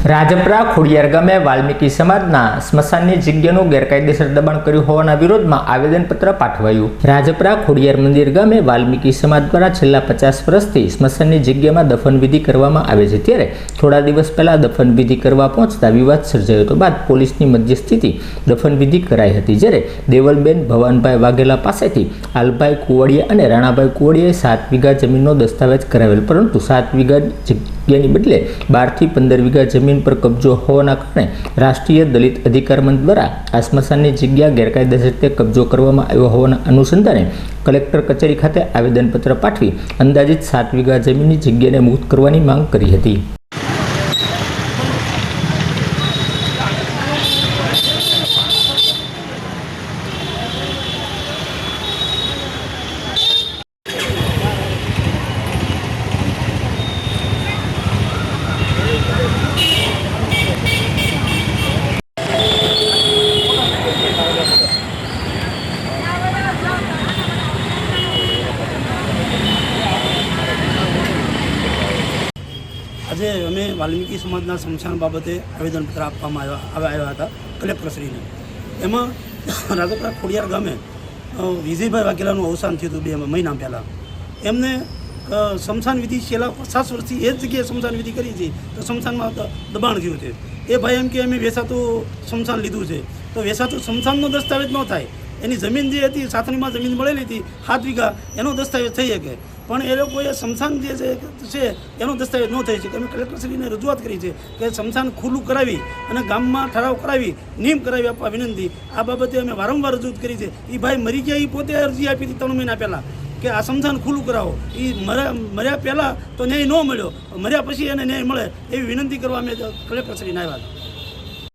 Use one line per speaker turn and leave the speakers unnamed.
રાજપરા ખોડિયાર ગામે વાલ્મીકી સમાજના સ્મશાનની જગ્યાનું ગેરકાયદેસર દબાણ કર્યું હોવાના વિરોધમાં આવેદનપત્ર પાઠવાયું। રાજપરા ખોડિયાર મંદિર ગામે વાલ્મીકી સમાજ દ્વારા છેલ્લા 50 વર્ષથી સ્મશાનની જગ્યામાં દફનવિધિ કરવામાં આવે છે, ત્યારે થોડા દિવસ પહેલા દફનવિધિ કરવા પહોંચતા વિવાદ સર્જાયો હતો। બાદ પોલીસની મધ્યસ્થીથી દફનવિધિ કરાઈ હતી, જ્યારે દેવલબેન ભવાનભાઈ વાઘેલા પાસેથી આલભાઈ કુવડિયા અને રાણાભાઈ કુવડિયાએ 7 વીઘા જમીનનો દસ્તાવેજ કરાવેલ, પરંતુ 7 વીઘા જગ્યાની બદલે 12 થી 15 વીઘા જમીન પર કબજો હોવાના કારણે રાષ્ટ્રીય દલિત અધિકાર મંચ દ્વારા આ સ્મશાનની જગ્યા ગેરકાયદેસર રીતે કબજો કરવામાં આવ્યો હોવાના અનુસંધાને કલેક્ટર કચેરી ખાતે આવેદનપત્ર પાઠવી અંદાજિત 7 વીઘા જમીનની જગ્યાને મુક્ત કરવાની માંગ કરી હતી।
આજે અમે વાલ્મીકી સમાજના સ્મશાન બાબતે આવેદનપત્ર આપવામાં આવ્યા હતા કલેક્ટરશ્રીને। એમાં રાજપરા ખોડિયાર ગામે વિજયભાઈ વાઘેલાનું અવસાન થયું હતું 2 મહિના પહેલાં। એમને સ્મશાન વિધિ છેલ્લા 50 વર્ષથી એ જ જગ્યાએ સ્મશાન વિધિ કરી છે, તો સ્મશાનમાં દબાણ થયું છે। એ ભાઈ એમ કે અમે વેચાતું સ્મશાન લીધું છે, તો વેચાતું સ્મશાનનો દસ્તાવેજ ન થાય, એની જમીન જે હતી સાથણીમાં જમીન મળેલી હતી 7 વીઘા, એનો દસ્તાવેજ થઈ શકે, પણ એ લોકોએ સ્મશાન જે છે એનો દસ્તાવેજ ન થઈ શકે। અમે કલેક્ટરશ્રીને રજૂઆત કરી છે કે સ્મશાન ખુલ્લું કરાવી અને ગામમાં ઠરાવ કરાવી નિયમ કરાવી આપવા વિનંતી। આ બાબતે અમે વારંવાર રજૂઆત કરી છે। એ ભાઈ મરી ગયા, એ પોતે અરજી આપી હતી 3 મહિના પહેલાં કે આ સ્મશાન ખુલ્લું કરાવો। એ મર્યા પહેલાં તો ન્યાય ન મળ્યો, મર્યા પછી એને ન્યાય મળે એવી વિનંતી કરવા અમે કલેક્ટરશ્રીને આવ્યા હતા।